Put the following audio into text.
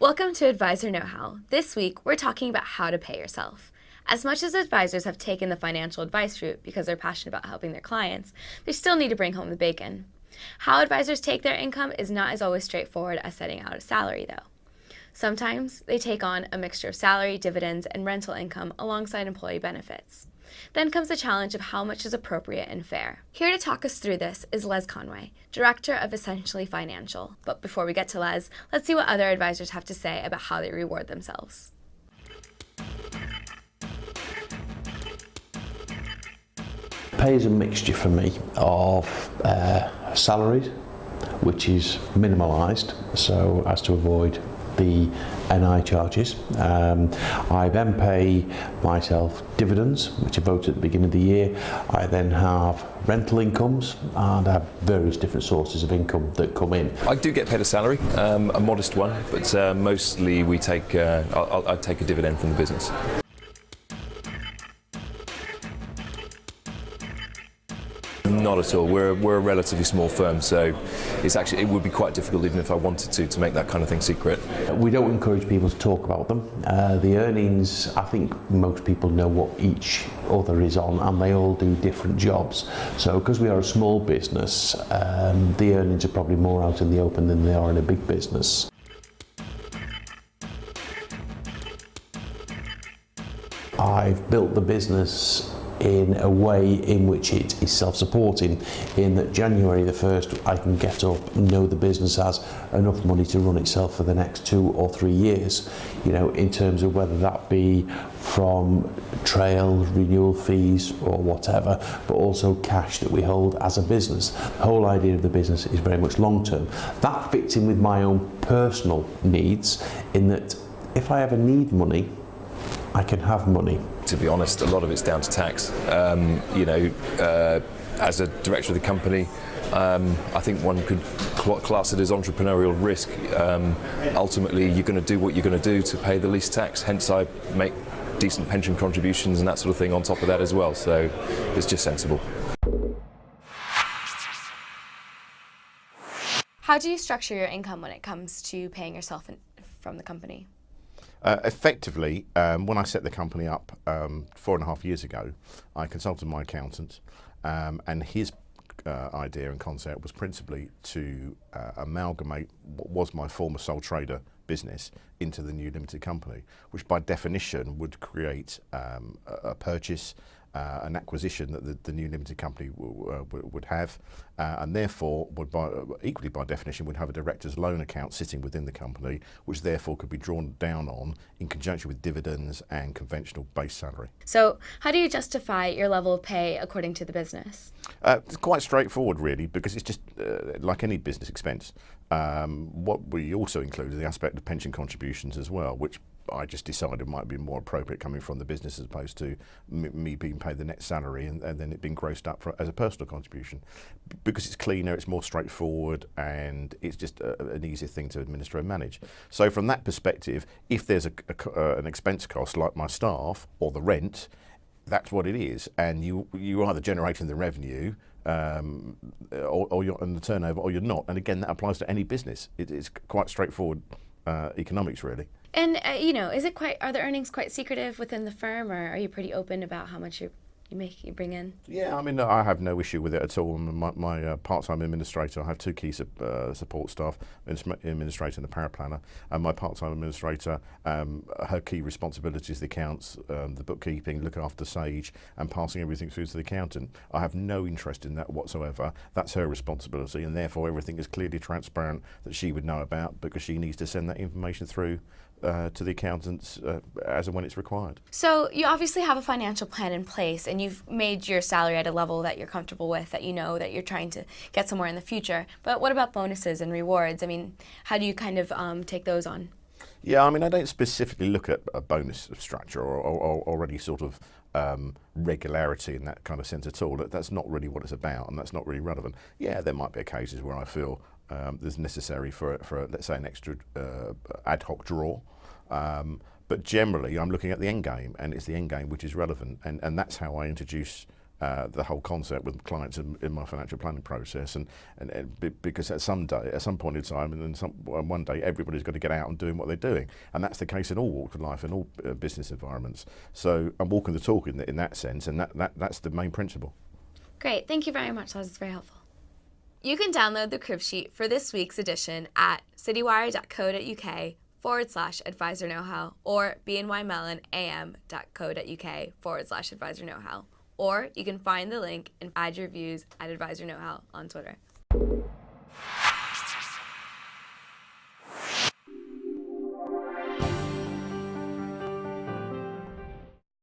Welcome to Advisor Know-How. This week, we're talking about how to pay yourself. As much as advisors have taken the financial advice route because they're passionate about helping their clients, they still need to bring home the bacon. How advisors take their income is not as always straightforward as setting out a salary, though. Sometimes they take on a mixture of salary, dividends, and rental income alongside employee benefits. Then comes the challenge of how much is appropriate and fair. Here to talk us through this is Les Conway, Director of Essentially Financial. But before we get to Les, let's see what other advisors have to say about how they reward themselves. Pay is a mixture for me of salaries, which is minimalised so as to avoid the NI charges. I then pay myself dividends, which are voted at the beginning of the year. I then have rental incomes and I have various different sources of income that come in. I do get paid a salary, a modest one, but mostly we take. I take a dividend from the business. Not at all. We're a relatively small firm, so it would be quite difficult, even if I wanted to make that kind of thing secret. We don't encourage people to talk about them. The earnings, I think most people know what each other is on, and they all do different jobs. So because we are a small business, the earnings are probably more out in the open than they are in a big business. I've built the business in a way in which it is self-supporting, in that January the 1st I can get up and know the business has enough money to run itself for the next 2 or 3 years, in terms of whether that be from trail, renewal fees or whatever, but also cash that we hold as a business. The whole idea of the business is very much long-term. That fits in with my own personal needs, in that if I ever need money, I can have money. To be honest, a lot of it's down to tax. As a director of the company, I think one could class it as entrepreneurial risk. Ultimately, you're going to do what you're going to do to pay the least tax. Hence, I make decent pension contributions and that sort of thing on top of that as well. So it's just sensible. How do you structure your income when it comes to paying yourself from the company? Effectively, when I set the company up 4.5 years ago, I consulted my accountant, and his idea and concept was principally to amalgamate what was my former sole trader business into the new limited company, which by definition would create a purchase, an acquisition that the new limited company would have, and therefore would equally by definition would have a director's loan account sitting within the company, which therefore could be drawn down on in conjunction with dividends and conventional base salary. So how do you justify your level of pay according to the business? It's quite straightforward really, because it's just like any business expense. What we also include is the aspect of pension contributions as well, which I just decided might be more appropriate coming from the business as opposed to me being paid the net salary and then it being grossed up as a personal contribution. Because it's cleaner, it's more straightforward, and it's just an easier thing to administer and manage. So from that perspective, if there's an expense cost like my staff or the rent, that's what it is, and you're either generating the revenue or you're on the turnover, or you're not. And again, that applies to any business. It's quite straightforward economics, really. And are the earnings quite secretive within the firm, or are you pretty open about how much you bring in? Yeah, I mean, I have no issue with it at all. My part-time administrator, I have 2 key support staff, administrator and the paraplanner. And my part-time administrator, her key responsibility is the accounts, the bookkeeping, look after Sage, and passing everything through to the accountant. I have no interest in that whatsoever. That's her responsibility, and therefore everything is clearly transparent that she would know about, because she needs to send that information through to the accountants as and when it's required. So you obviously have a financial plan in place, and you've made your salary at a level that you're comfortable with, that you know that you're trying to get somewhere in the future. But what about bonuses and rewards? I mean, how do you kind of take those on? Yeah, I mean, I don't specifically look at a bonus structure or any sort of regularity in that kind of sense at all. That's not really what it's about, and that's not really relevant. Yeah, there might be occasions where I feel there's necessary for let's say an extra ad hoc draw. But generally, I'm looking at the end game, and it's the end game which is relevant, and that's how I introduce the whole concept with clients in my financial planning process, because at some point in time, and then one day everybody's got to get out and doing what they're doing, and that's the case in all walks of life, in all business environments. So I'm walking the talk in that sense, and that's the main principle. Great, thank you very much. That was very helpful. You can download the crib sheet for this week's edition at citywire.co.uk/advisor know-how or bnymellonam.co.uk/advisor know-how. Or you can find the link and add your views at Advisor Know-how on Twitter.